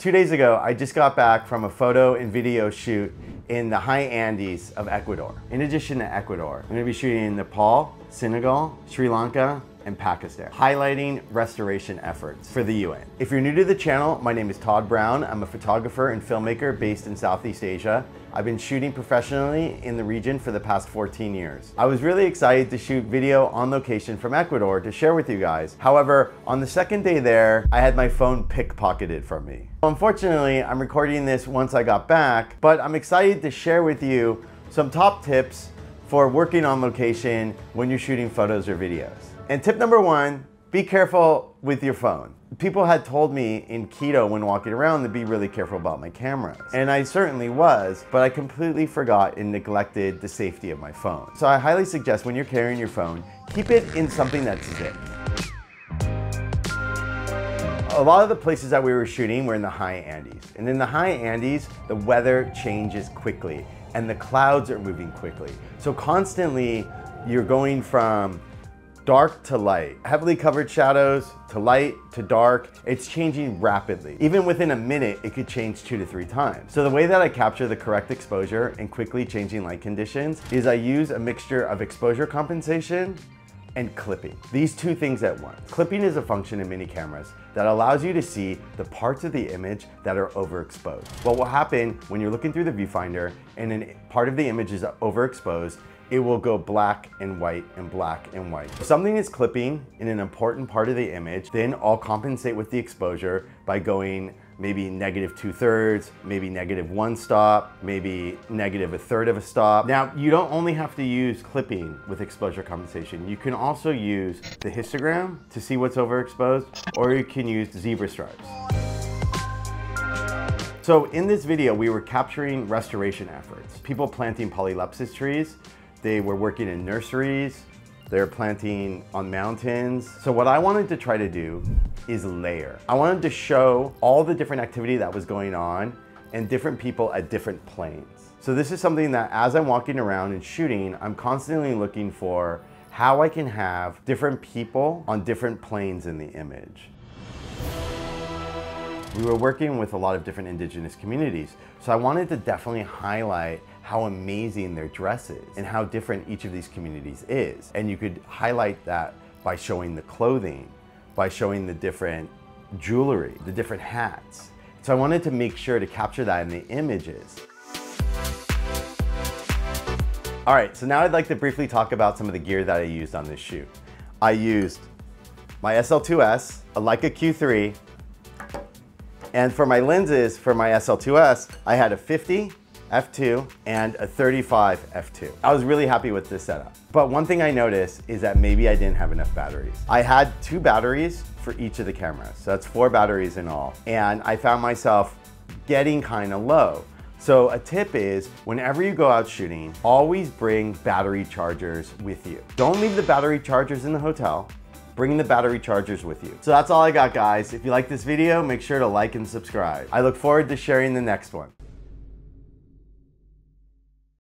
2 days ago, I just got back from a photo and video shoot in the high Andes of Ecuador. In addition to Ecuador, I'm gonna be shooting in Nepal, Senegal, Sri Lanka, and Pakistan, highlighting restoration efforts for the UN. If you're new to the channel, my name is Todd Brown. I'm a photographer and filmmaker based in Southeast Asia. I've been shooting professionally in the region for the past 14 years. I was really excited to shoot video on location from Ecuador to share with you guys. However, on the second day there, I had my phone pickpocketed from me. Unfortunately, I'm recording this once I got back, but I'm excited to share with you some top tips for working on location when you're shooting photos or videos. And tip number one, be careful with your phone. People had told me in Quito when walking around to be really careful about my cameras. And I certainly was, but I completely forgot and neglected the safety of my phone. So I highly suggest when you're carrying your phone, keep it in something that's zipped. A lot of the places that we were shooting were in the high Andes. And in the high Andes, the weather changes quickly and the clouds are moving quickly. So constantly you're going from dark to light, heavily covered shadows to light to dark. It's changing rapidly. Even within a minute, it could change 2 to 3 times. So the way that I capture the correct exposure and quickly changing light conditions is I use a mixture of exposure compensation and clipping. These two things at once. Clipping is a function in many cameras that allows you to see the parts of the image that are overexposed. What will happen when you're looking through the viewfinder and a part of the image is overexposed, it will go black and white and black and white. If something is clipping in an important part of the image, then I'll compensate with the exposure by going maybe -2/3, maybe -1 stop, maybe -1/3 of a stop. Now, you don't only have to use clipping with exposure compensation. You can also use the histogram to see what's overexposed, or you can use zebra stripes. So in this video, we were capturing restoration efforts. People planting polylepsis trees. They were working in nurseries. They're planting on mountains. So what I wanted to try to do is layer. I wanted to show all the different activity that was going on and different people at different planes. So this is something that as I'm walking around and shooting, I'm constantly looking for how I can have different people on different planes in the image. We were working with a lot of different indigenous communities, so I wanted to definitely highlight how amazing their dress is and how different each of these communities is. And you could highlight that by showing the clothing, by showing the different jewelry, the different hats. So I wanted to make sure to capture that in the images. All right, so now I'd like to briefly talk about some of the gear that I used on this shoot. I used my SL2S, a Leica Q3, and for my lenses for my SL2S, I had a 50 f2 and a 35 f2. I was really happy with this setup. But one thing I noticed is that maybe I didn't have enough batteries. I had 2 batteries for each of the cameras. So that's 4 batteries in all. And I found myself getting kind of low. So a tip is whenever you go out shooting, always bring battery chargers with you. Don't leave the battery chargers in the hotel. Bring the battery chargers with you. So that's all I got, guys. If you like this video, make sure to like and subscribe. I look forward to sharing the next one.